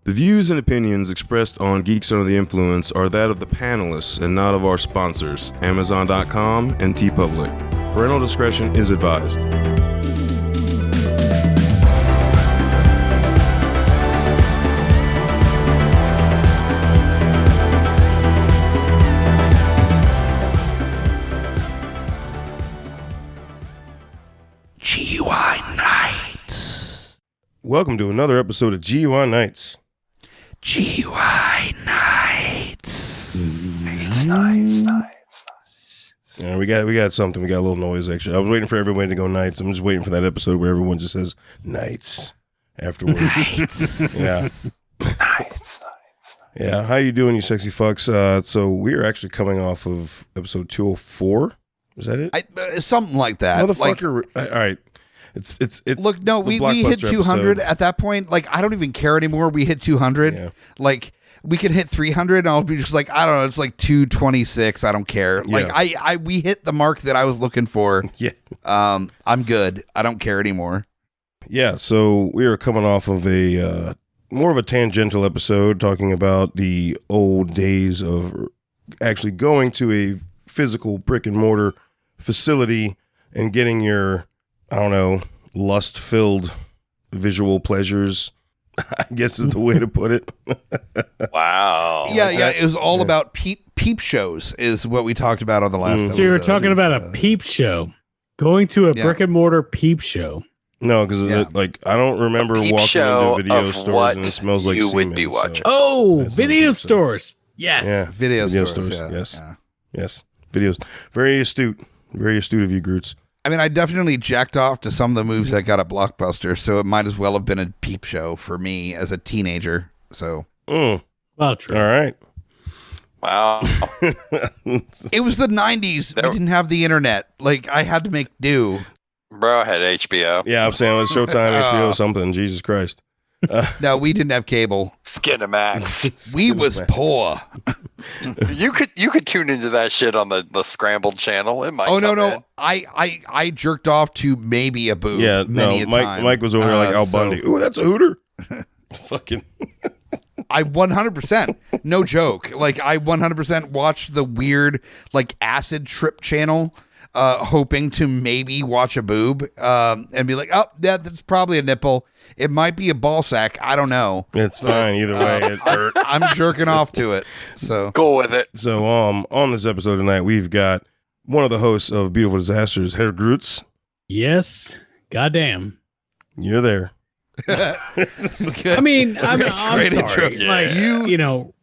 The views and opinions expressed on Geeks Under the Influence are that of the panelists and not of our sponsors, Amazon.com and TeePublic. Parental discretion is advised. GUI Nights. Welcome to another episode of GUI Nights. GUI Nights. Nice. Yeah, we got something. We got a little noise, actually. I was waiting for everybody to go Nights. I'm just waiting for that episode where everyone just says Nights afterwards. Nights. Yeah. Nights. Yeah. How you doing, you sexy fucks? So we are actually coming off of episode 204. Is that it? Something like that. Motherfucker. All right. It's Look, no, we hit 200 at that point. Like, I don't even care anymore. We hit 200. Yeah. Like, we can hit 300 and I'll be just like, I don't know, it's like 226. I don't care. Yeah. Like, we hit the mark that I was looking for. Yeah. I'm good. I don't care anymore. Yeah. So we are coming off of a more of a tangential episode talking about the old days of actually going to a physical brick and mortar facility and getting your, I don't know, lust-filled visual pleasures, I guess is the way to put it. Wow. Yeah. It was all about peep shows is what we talked about on the last episode. So you were talking about a peep show. Going to a brick and mortar peep show. No, because I don't remember walking into video stores and it smells like you semen. would be watching. Oh, video stores. Yes. Yeah. Video stores. Yes. Yeah. Yes. Videos. Very astute. Very astute of you, Grutz. I mean, I definitely jacked off to some of the movies I got at Blockbuster, so it might as well have been a peep show for me as a teenager. So, Well, true. All right. Wow. it was the 90s. We didn't have the internet. Like, I had to make do. Bro, I had HBO. Yeah, I'm saying it's Showtime, HBO, something. Jesus Christ. No, we didn't have cable. Skinamax. We was poor. You could tune into that shit on the scrambled channel. It might. Oh no. in. I jerked off to maybe a boob. Yeah, many a time. Mike was over here like Al Bundy. Ooh, that's a hooter. Fucking. I 100%, no joke. Like, I 100% watched the weird, like, acid trip channel, hoping to maybe watch a boob, and be like, oh, yeah, that's probably a nipple. It might be a ball sack. I don't know. It's fine either way. It hurt. I'm jerking off to it. So Go with it. So on this episode tonight, we've got one of the hosts of Beautiful Disasters, Herr Grutz. Yes. Goddamn. You're there. I mean, I'm Great sorry. intro. Like, you know,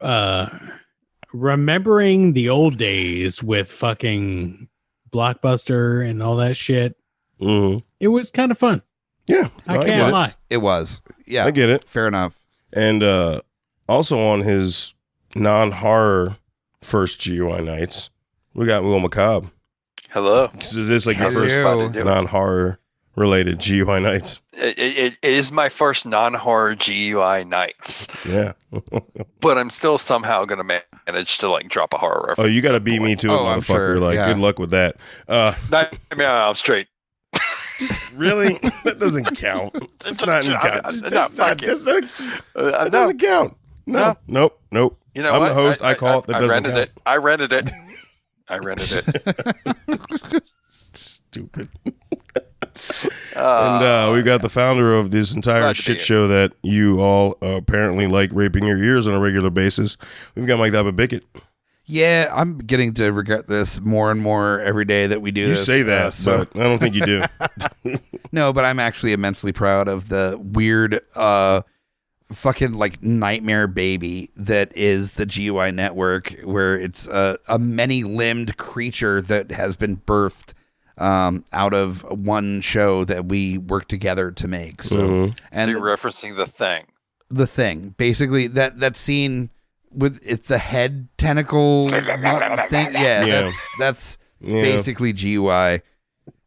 remembering the old days with fucking Blockbuster and all that shit, Mm-hmm. it was kind of fun. Yeah. I can't lie. it was. Yeah. I get it. Fair enough. And also on his non-horror first GUI Nights, we got Will Macabre. Hello. Is this like your Hello. first non-horror related GUI Nights? It is my first non-horror GUI Nights, Yeah. but I'm still somehow gonna manage to like drop a horror reference. Oh, you got to beat me to it, Oh, I'm motherfucker. sure, Like, yeah. good luck with that. I'm straight. Really? That doesn't count. It's not in count. That No. doesn't count. No. Nope. You know I'm what? the host. I call it. That doesn't rented count. it. I rented it. I rented it. Stupid. And we got the founder of this entire Glad to be shit here. show that you all apparently like raping your ears on a regular basis. We've got Bickett. Yeah, I'm getting to regret this more and more every day that we do You this. say that, but I don't think you do. No, but I'm actually immensely proud of the weird fucking like nightmare baby that is the GUI network, where it's a many-limbed creature that has been birthed out of one show that we work together to make. So, So you're referencing The Thing. The Thing, basically that scene with it's the head tentacle thing. Yeah. That's basically GUI.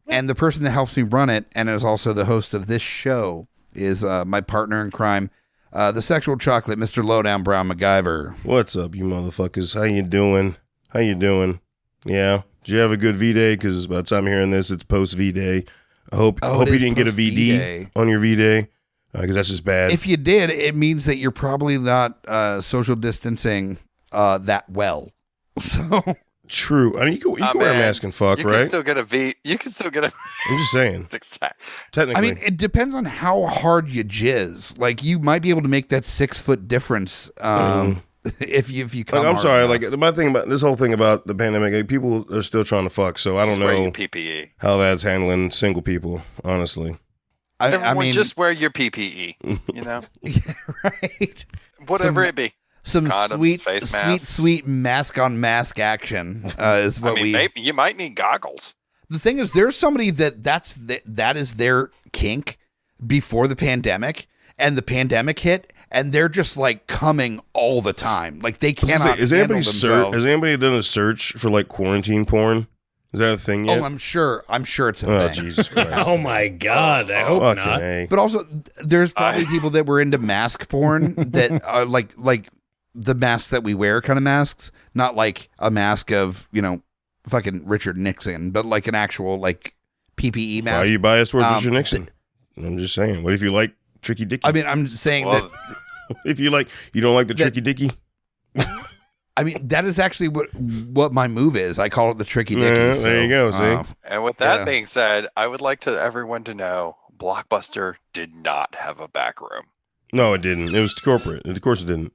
And the person that helps me run it and is also the host of this show is my partner in crime, the sexual chocolate, Mr. Lowdown Brown MacGyver. What's up, you motherfuckers? How you doing? Yeah. Did you have a good V-Day? Because by the time you're hearing this, it's post V-Day. I hope you didn't get a VD V-Day. on your V-Day. because that's just bad. If you did, it means that you're probably not social distancing that well. So True. I mean, you can wear a mask and fuck, you right? Can still get a V. You can still get a. I'm just saying. Technically, I mean, it depends on how hard you jizz. Like, you might be able to make that 6 foot difference if you come. I'm sorry. enough. Like, my thing about this whole thing about the pandemic, like, people are still trying to fuck. So I don't Wear know your PPE. how that's handling single people. Honestly, I mean, just wear your PPE. You know, yeah, right? Whatever it be. Some Condoms, face masks. sweet mask on mask action is what maybe you might need goggles. The thing is, there's somebody that is their kink before the pandemic, and the pandemic hit, and they're just like coming all the time. Like, they cannot. Has handle anybody themselves. has anybody done a search for like quarantine porn? Is that a thing yet? Oh, I'm sure it's a thing. Jesus Christ! Oh my God, I hope Fucking not. A. But also, there's probably people that were into mask porn that are like the masks that we wear kind of masks, not like a mask of, fucking Richard Nixon, but like an actual like PPE mask. Why are you biased towards Richard Nixon? I'm just saying. What if you like Tricky Dicky? I mean, I'm saying that. If you don't like the Tricky Dicky. I mean, that is actually what my move is. I call it the Tricky Dicky. There you go. See. And with that being said, I would like everyone to know Blockbuster did not have a back room. No, it didn't. It was corporate. Of course, it didn't.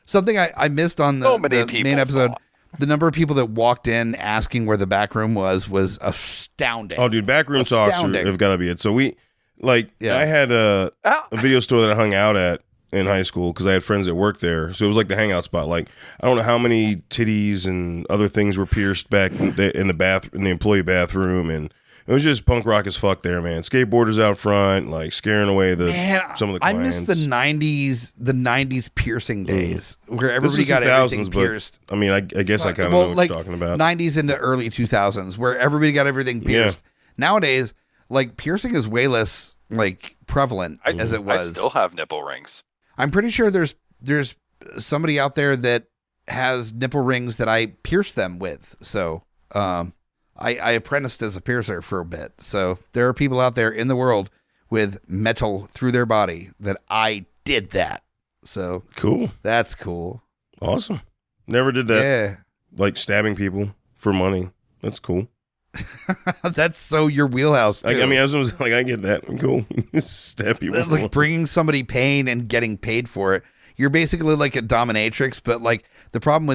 Something I missed on the main episode. thought. The number of people that walked in asking where the back room was astounding. Oh, dude, backroom talks have got to be it. So I had a video store that I hung out at in high school because I had friends that worked there. So it was like the hangout spot. Like, I don't know how many titties and other things were pierced back in the employee bathroom, and it was just punk rock as fuck there, man. Skateboarders out front, like scaring away some of the clients. I miss the '90s piercing days where everybody got 2000s, everything pierced. I mean, I guess I kind of know what you're talking about. '90s into early 2000s where everybody got everything pierced. Nowadays, like, piercing is way less like prevalent as it was. I still have nipple rings. I'm pretty sure there's somebody out there that has nipple rings that I pierce them with. So, I apprenticed as a piercer for a bit. So there are people out there in the world with metal through their body that I did that. So cool. That's cool. Awesome. Never did that. Yeah. Like stabbing people for money. That's cool. That's so your wheelhouse, too. I mean, I was like, I get that. Cool. Stab people. Like bringing somebody pain and getting paid for it. You're basically like a dominatrix, but like the problem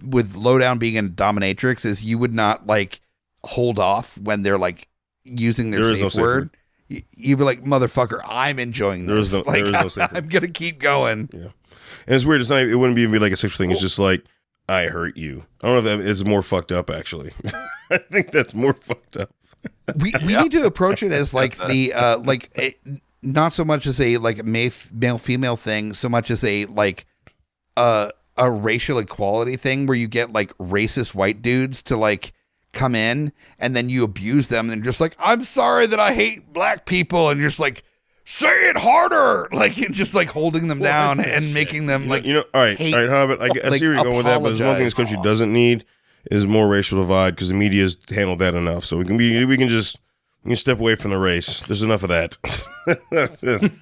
with Lowdown being a dominatrix is you would not like hold off when they're like using their safe word. You'd be like, motherfucker, I'm enjoying this. There is no safe word. I'm gonna keep going. Yeah, and it's weird. It wouldn't even be like a sexual thing. It's just like, I hurt you. I don't know if that is more fucked up. Actually, I think that's more fucked up. We need to approach it as like the not so much as a like male female thing, so much as a like a racial equality thing where you get like racist white dudes to like come in and then you abuse them and just like, I'm sorry that I hate black people, and just like, say it harder, like, just like holding them down and making them like, all right, Hobbit. I see where you're going with that, but there's one thing this country doesn't need is more racial divide, because the media's handled that enough. So we can step away from the race. There's enough of that. The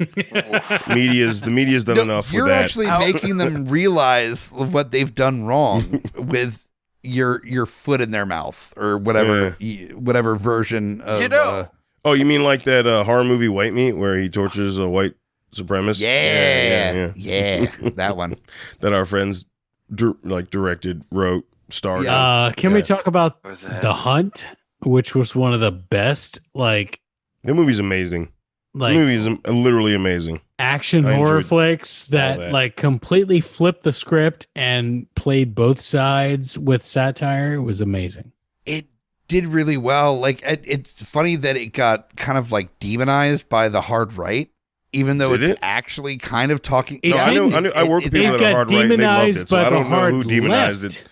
media's done enough with that. You're actually making them realize what they've done wrong with your foot in their mouth or whatever version of. Oh, you mean like that horror movie White Meat, where he tortures a white supremacist? Yeah, that one that our friends directed, wrote, starred. Can we talk about The Hunt, which was one of the best? Like, the movie's amazing. Like, the movie's literally amazing. Action horror flicks that like completely flipped the script and played both sides with satire. It was amazing. It did really well. Like, it's funny that it got kind of like demonized by the hard right, even though it's actually kind of talking. I work with people that are hard right and they loved it, so I don't know who demonized it.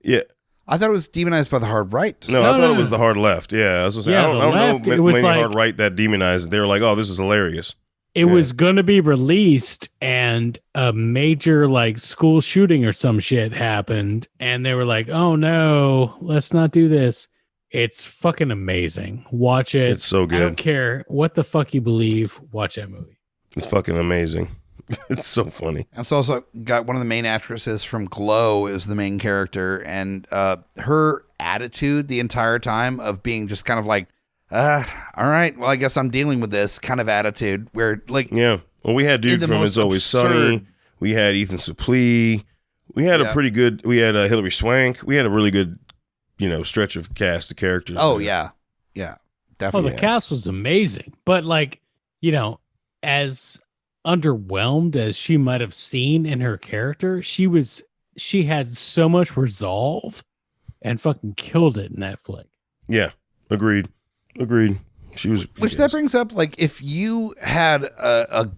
Yeah. I thought it was demonized by the hard right. No, I thought it was the hard left. Yeah, I was saying, I don't know many hard right that demonized it. They were like, oh, this is hilarious. It was going to be released, and a major like school shooting or some shit happened, and they were like, oh no, let's not do this. It's fucking amazing. Watch it. It's so good. I don't care what the fuck you believe. Watch that movie. It's fucking amazing. It's so funny. It's also got one of the main actresses from Glow is the main character, and her attitude the entire time of being just kind of like, all right, well, I guess I'm dealing with this kind of attitude where like, yeah. Well, we had dude from It's Always Sunny. We had Ethan Suplee. We had a pretty good. We had Hilary Swank. We had a really good, stretch of cast of characters. Oh there. yeah, definitely. Oh, the cast was amazing, but like, as underwhelmed as she might have seen in her character, she had so much resolve and fucking killed it in that flick. Yeah, agreed. She was. Which that brings up, like, if you had a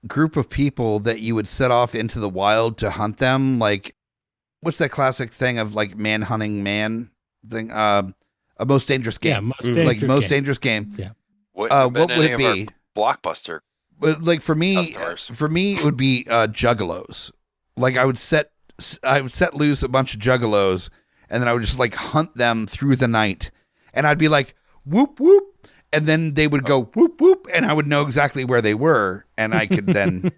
group of people that you would set off into the wild to hunt them, like, what's that classic thing of like man hunting man thing? A Most Dangerous Game. Yeah, Most Dangerous Game. Yeah. What would it be? Blockbuster. But like for me, Customers. it would be juggalos. Like I would set loose a bunch of juggalos, and then I would just like hunt them through the night, and I'd be like whoop whoop, and then they would go whoop whoop, and I would know exactly where they were, and I could then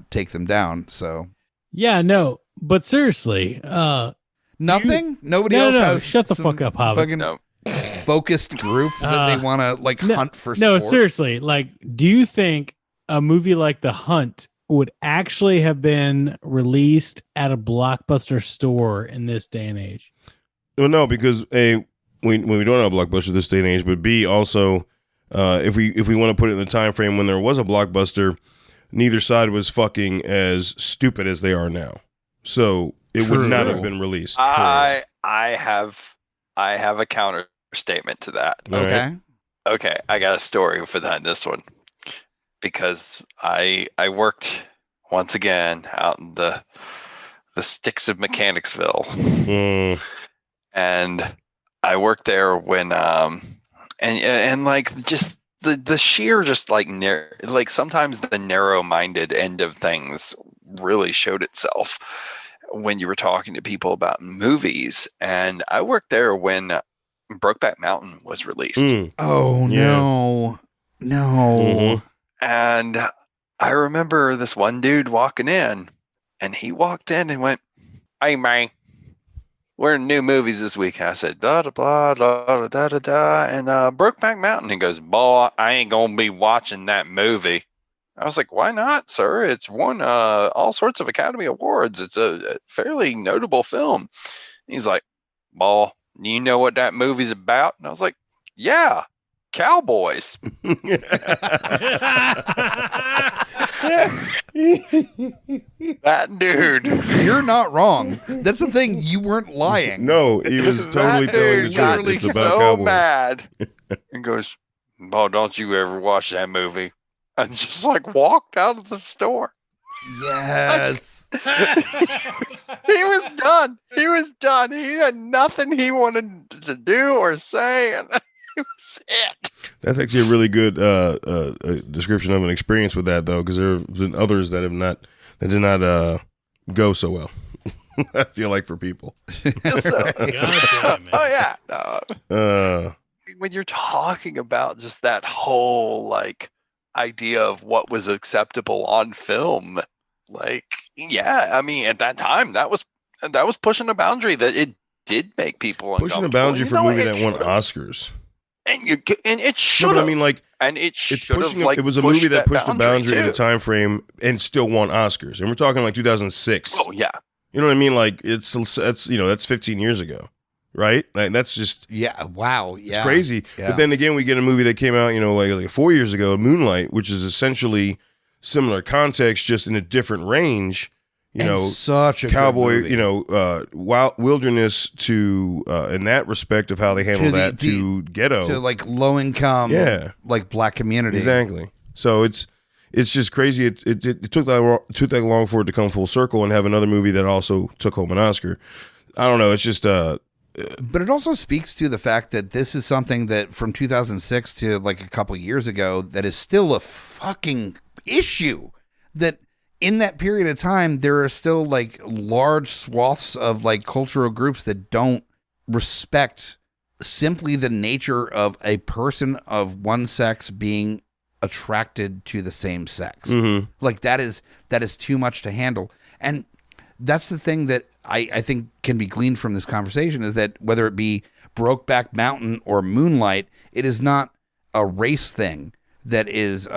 take them down. So yeah, no, but seriously, nothing. Nobody else has. Shut the fuck up, Hobbit. Fucking focused group that they want to like hunt for. No, sport. seriously, like, do you think a movie like The Hunt would actually have been released at a Blockbuster store in this day and age? Well, no, because A, we don't have a Blockbuster this day and age, but B, also, if we want to put it in the time frame when there was a Blockbuster, neither side was fucking as stupid as they are now. So it would not have been released. I have a counter statement to that. All Okay. right. Okay, I got a story for this one. Because I worked once again out in the sticks of Mechanicsville. And I worked there when and like just the sheer just like like sometimes the narrow-minded end of things really showed itself when you were talking to people about movies. And I worked there when Brokeback Mountain was released. Oh no. Mhm. And I remember this one dude walking in, and he walked in and went, "Hey man, we're in new movies this week." I said, "Da da blah da da da da," and Brokeback Mountain. He goes, "Boy, I ain't gonna be watching that movie." I was like, "Why not, sir? It's won all sorts of Academy Awards. It's a fairly notable film." He's like, "Boy, you know what that movie's about?" And I was like, "Yeah. Cowboys." That dude. You're not wrong. That's the thing. You weren't lying. No, he was totally That telling the dude got truth. It's me about so cowboys. mad. And goes, "Oh, don't you ever watch that movie?" And just like walked out of the store. Yes. He was done. He was done. He had nothing he wanted to do or say, and that was it. That's actually a really good description of an experience with that, though, because there have been others that did not go so well. I feel like for people. So, God damn it. oh yeah. No. Uh, When you're talking about just that whole like idea of what was acceptable on film, like, yeah, I mean, at that time that was pushing a boundary that it did make people pushing a uncomfortable. boundary for a movie that won Oscars. And it should No, have. but I mean, like, and it it's should have pushing. like It was a movie that pushed a boundary in a too. time frame and still won Oscars. And we're talking like 2006. Oh yeah. You know what I mean? Like that's 15 years ago, right? Like that's just Yeah. Wow. Yeah. it's crazy. Yeah. But then again, we get a movie that came out, like 4 years ago, Moonlight, which is essentially similar context, just in a different range. Such a Cowboy, good movie. wild wilderness to in that respect of how they handle that to ghetto, to like low income, Yeah. like black community. exactly. So it's just crazy. It took that long for it to come full circle and have another movie that also took home an Oscar. I don't know. It's just But it also speaks to the fact that this is something that from 2006 to like a couple years ago that is still a fucking issue. That in that period of time, there are still like large swaths of like cultural groups that don't respect simply the nature of a person of one sex being attracted to the same sex. Mm-hmm. Like that is too much to handle. And that's the thing that I think can be gleaned from this conversation, is that whether it be Brokeback Mountain or Moonlight, it is not a race thing that is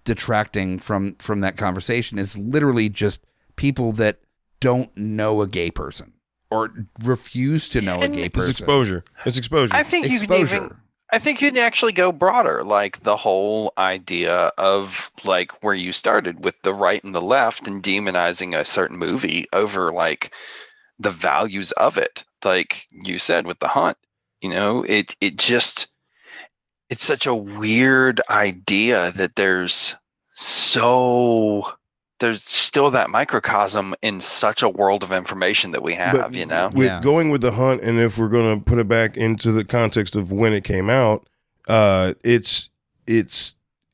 detracting from that conversation. It's literally just people that don't know a gay person or refuse to know a gay person. It's exposure. I think you can actually go broader, like the whole idea of like where you started with the right and the left and demonizing a certain movie over like the values of it. Like you said with The Hunt, it's such a weird idea that there's still that microcosm in such a world of information that we have, Going with The Hunt, and if we're going to put it back into the context of when it came out, it's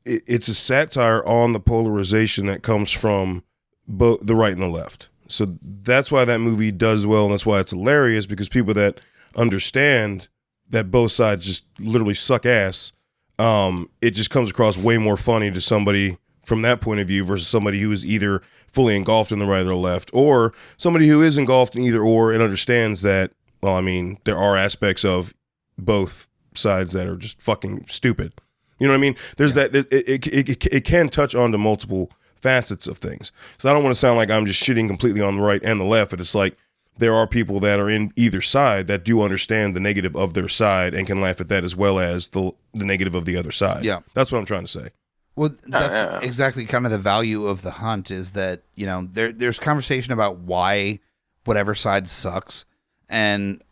a satire on the polarization that comes from both the right and the left. So that's why that movie does well, and that's why it's hilarious, because people that understand that both sides just literally suck ass, it just comes across way more funny to somebody from that point of view versus somebody who is either fully engulfed in the right or the left, or somebody who is engulfed in either or and understands that, well, I mean, there are aspects of both sides that are just fucking stupid. You know what I mean? There's that, it can touch onto multiple facets of things. So I don't want to sound like I'm just shitting completely on the right and the left, but it's like there are people that are in either side that do understand the negative of their side and can laugh at that as well as the negative of the other side. Yeah. That's what I'm trying to say. Well, that's exactly kind of the value of The Hunt, is that, there's conversation about why whatever side sucks, and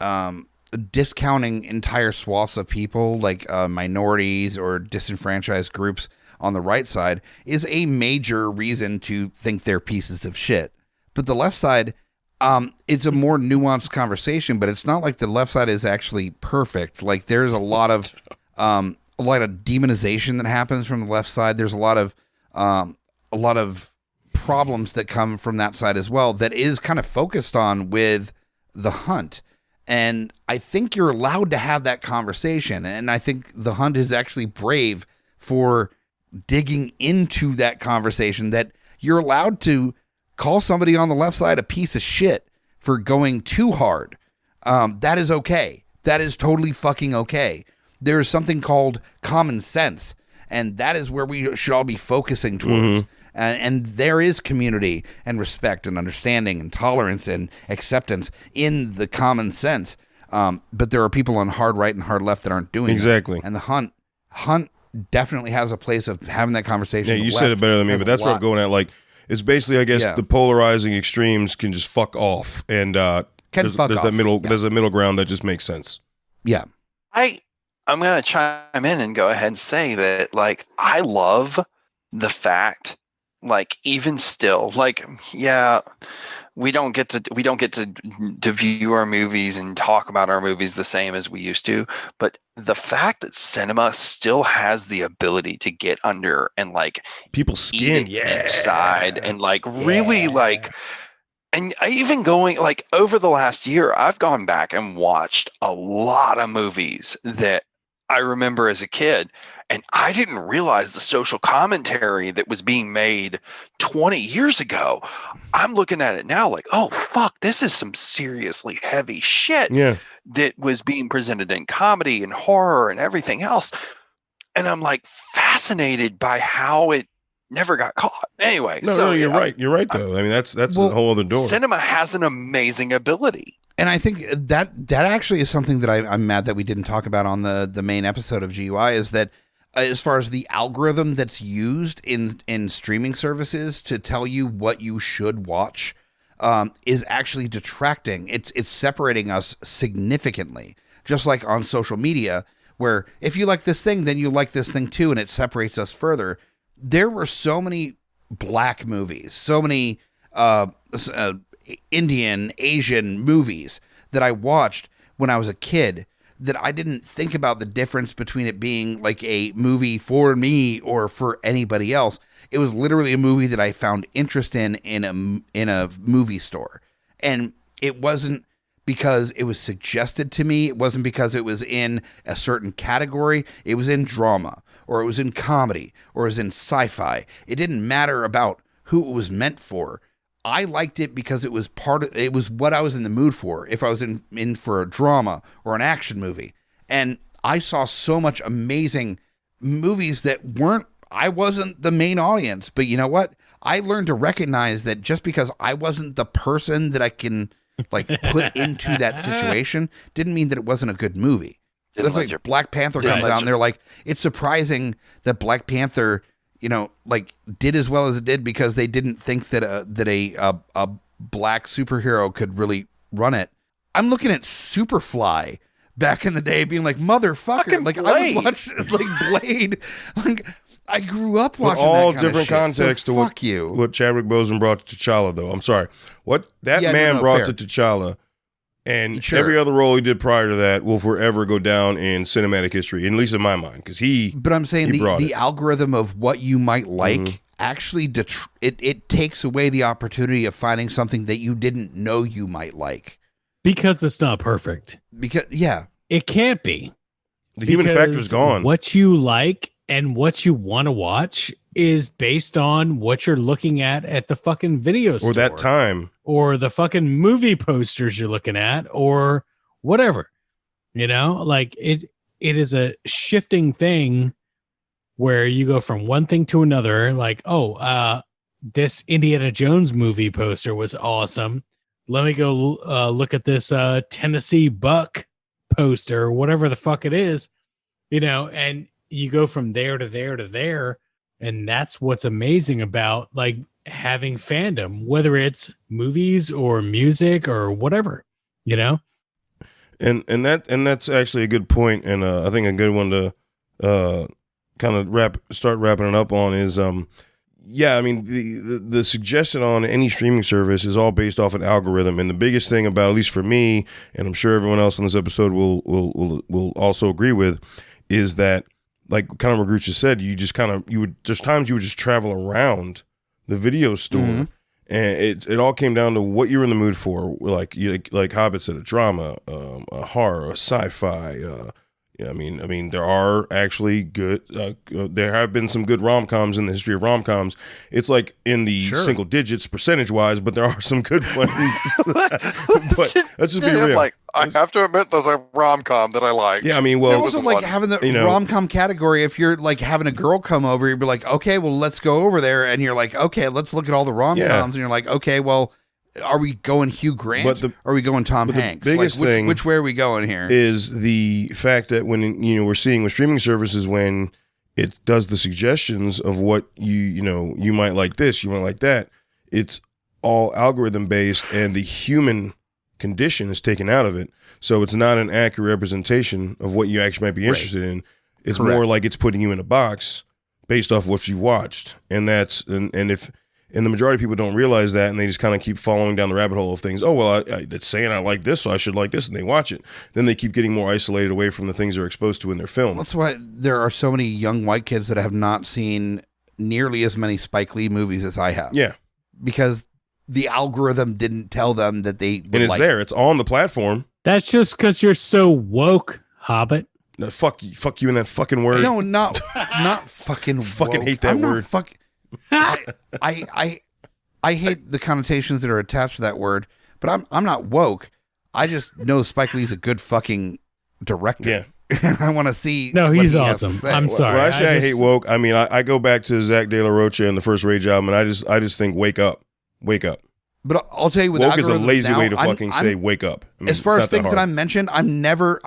discounting entire swaths of people like minorities or disenfranchised groups on the right side is a major reason to think they're pieces of shit. But the left side, it's a more nuanced conversation, but it's not like the left side is actually perfect. Like there's a lot of demonization that happens from the left side. There's a lot of problems that come from that side as well that is kind of focused on with The Hunt. And I think you're allowed to have that conversation. And I think The Hunt is actually brave for digging into that conversation, that you're allowed to call somebody on the left side a piece of shit for going too hard. That is okay. That is totally fucking okay. There is something called common sense, and that is where we should all be focusing towards. And there is community and respect and understanding and tolerance and acceptance in the common sense. But there are people on hard right and hard left that aren't doing exactly. That. And the Hunt definitely has a place of having that conversation. Yeah, you said it better than me, but that's what I'm going at. Like, it's basically, I guess, the polarizing extremes can just fuck off, and there's a middle ground that just makes sense. Yeah, I'm going to chime in and go ahead and say that, like, I love the fact, like, even still, like, yeah, we don't get to view our movies and talk about our movies the same as we used to, but the fact that cinema still has the ability to get under and like people's skin, inside, and like really like, and I even going like over the last year, I've gone back and watched a lot of movies that I remember as a kid, and I didn't realize the social commentary that was being made 20 years ago. I'm looking at it now like, oh, fuck, this is some seriously heavy shit that was being presented in comedy and horror and everything else. And I'm like fascinated by how it never got caught. Anyway. No, you're right. You're right, though. I mean, that's a whole other door. Cinema has an amazing ability. And I think that actually is something that I'm mad that we didn't talk about on the main episode of GUI, is that as far as the algorithm that's used in streaming services to tell you what you should watch is actually detracting. It's separating us significantly, just like on social media, where if you like this thing, then you like this thing too, and it separates us further. There were so many black movies, so many Indian, Asian movies that I watched when I was a kid that I didn't think about the difference between it being like a movie for me or for anybody else. It was literally a movie that I found interest in a movie store. And it wasn't because it was suggested to me. It wasn't because it was in a certain category. It was in drama, or it was in comedy, or it was in sci-fi. It didn't matter about who it was meant for. I liked it because it was it was what I was in the mood for. If I was in for a drama or an action movie. And I saw so much amazing movies that I wasn't the main audience, but you know what? I learned to recognize that just because I wasn't the person that I can like put into that situation didn't mean that it wasn't a good movie. That's like Black Panther comes out and they're like, it's surprising that Black Panther, like did as well as it did because they didn't think that a black superhero could really run it. I'm looking at Superfly back in the day being like, motherfucker, like Blade. I was watching like Blade. Like I grew up watching all that kind different of shit. context So to what Chadwick Boseman brought to T'Challa, though. I'm sorry. What that man brought to T'Challa and every other role he did prior to that will forever go down in cinematic history, at least in my mind, because But I'm saying the algorithm of what you might like actually it takes away the opportunity of finding something that you didn't know you might like because it's not perfect. Because it can't be. The human factor's gone. What you like and what you want to watch is based on what you're looking at the fucking video store. Or that time. Or the fucking movie posters you're looking at or whatever. Like it is a shifting thing where you go from one thing to another. Like, this Indiana Jones movie poster was awesome. Let me go look at this Tennessee Buck poster or whatever the fuck it is, and you go from there to there to there. And that's what's amazing about like having fandom, whether it's movies or music or whatever, And that's actually a good point, and I think a good one to kind of start wrapping it up on is I mean the suggestion on any streaming service is all based off an algorithm, and the biggest thing about, at least for me, and I'm sure everyone else on this episode will also agree with, is that, like kind of what Grutz just said, there's times you would just travel around the video store, and it all came down to what you're in the mood for. Like Hobbit said, a drama, a horror, a sci-fi. I mean, there are actually good. There have been some good rom-coms in the history of rom-coms. It's like in the single digits percentage-wise, but there are some good ones. But let's just be real. Like, I have to admit, there's a rom-com that I like. Yeah, I mean, well, it wasn't like having the rom-com category. If you're like having a girl come over, you'd be like, okay, well, let's go over there, and you're like, okay, let's look at all the rom-coms, and you're like, okay, well, are we going Hugh Grant? Or are we going Tom Hanks? The biggest thing, which way are we going here? Is the fact that when we're seeing with streaming services, when it does the suggestions of what you might like this, you might like that, it's all algorithm based, and the human condition is taken out of it. So it's not an accurate representation of what you actually might be interested in. It's more like it's putting you in a box based off what you've watched, and the majority of people don't realize that, and they just kind of keep following down the rabbit hole of things. Oh, well, it's saying I like this, so I should like this, and they watch it. Then they keep getting more isolated away from the things they're exposed to in their film. That's why there are so many young white kids that have not seen nearly as many Spike Lee movies as I have. Yeah. Because the algorithm didn't tell them that they would. And it's there. It's on the platform. That's just because you're so woke, Hobbit. No, fuck you in that fucking word. No, not fucking fucking woke. hate that word. I hate the connotations that are attached to that word, but I'm not woke. I just know Spike Lee's a good fucking director. Yeah. I want to see. No, he's awesome. I'm sorry. When I say I hate woke, I mean I go back to Zach De La Rocha and the first Rage album, and I just think wake up. But I'll tell you, with woke is a lazy now, way to fucking say wake up. I mean, as far as things that I mentioned, I'm never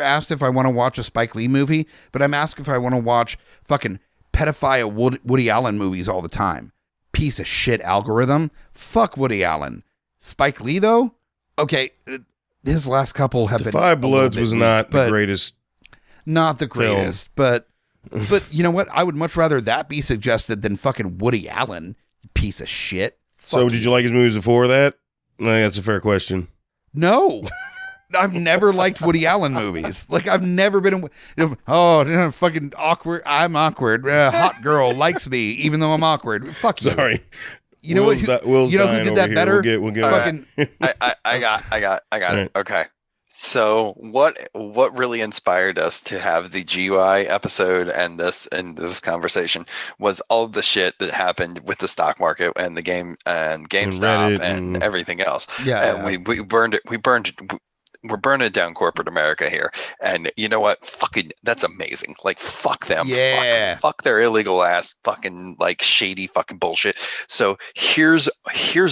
asked if I want to watch a Spike Lee movie, but I'm asked if I want to watch fucking pedophile Woody Allen movies all the time. Piece of shit algorithm. Fuck Woody Allen. Spike Lee though, okay, his last couple have been. Five Bloods was not the greatest. Not the greatest, but you know what? I would much rather that be suggested than fucking Woody Allen. Piece of shit. So did you like his movies before that? I think that's a fair question. No. I've never liked Woody Allen movies. Like, I've never been fucking awkward. I'm awkward. Hot girl likes me, even though I'm awkward. Fuck you. Sorry. You know what? Will's you know who did that better? We'll get fucking. I got it. Okay. So what really inspired us to have the GUI episode and this conversation was all the shit that happened with the stock market and the game and GameStop and everything else. Yeah, and we burned it. We're burning down corporate America here. And you know what? Fucking, that's amazing. Like, fuck them. Yeah. Fuck their illegal ass fucking like shady fucking bullshit. So here's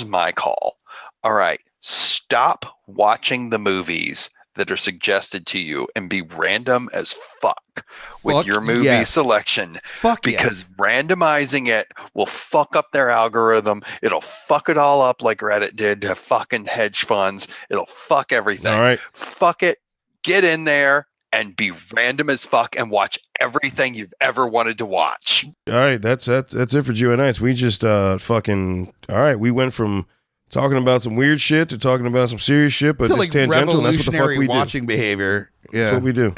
my call. All right. Stop watching the movies that are suggested to you and be random as fuck with your movie selection. Because randomizing it will fuck up their algorithm. It'll fuck it all up like Reddit did to fucking hedge funds. It'll fuck everything. All right. Fuck it. Get in there and be random as fuck and watch everything you've ever wanted to watch. All right. That's it for GUI Nights. We just we went from talking about some weird shit to talking about some serious shit, but it's tangential. That's what the fuck we do. Watching behavior. Yeah. That's what we do.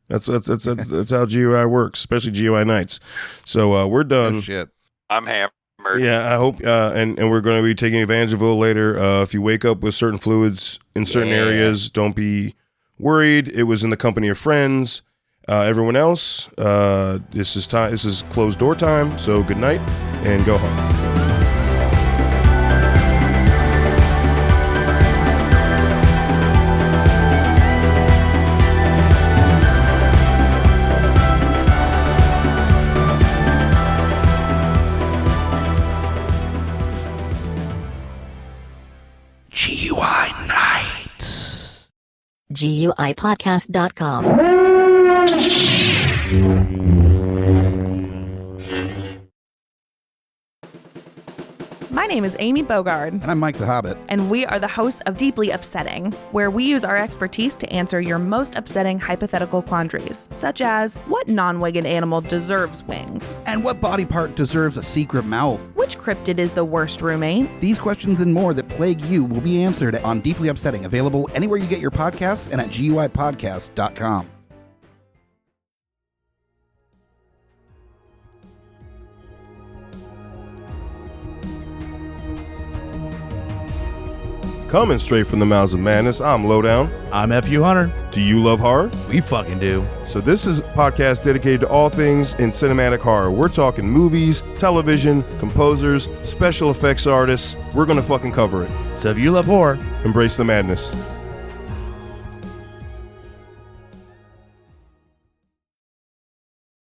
That's how GUI works, especially GUI Nights. So we're done. Oh, shit. I'm hammered. Yeah, I hope, and we're going to be taking advantage of it later. If you wake up with certain fluids in certain areas, don't be worried. It was in the company of friends. Everyone else, this is closed door time. So good night and go home. GUI Nights. GUIPodcast.com. My name is Amy Bogard. And I'm Mike the Hobbit. And we are the hosts of Deeply Upsetting, where we use our expertise to answer your most upsetting hypothetical quandaries, such as what non-winged animal deserves wings? And what body part deserves a secret mouth? Which cryptid is the worst roommate? These questions and more that plague you will be answered on Deeply Upsetting, available anywhere you get your podcasts and at GUIPodcast.com. Coming straight from the mouths of madness, I'm Lowdown. I'm FU Hunter. Do you love horror? We fucking do. So this is a podcast dedicated to all things in cinematic horror. We're talking movies, television, composers, special effects artists. We're going to fucking cover it. So if you love horror, embrace the madness.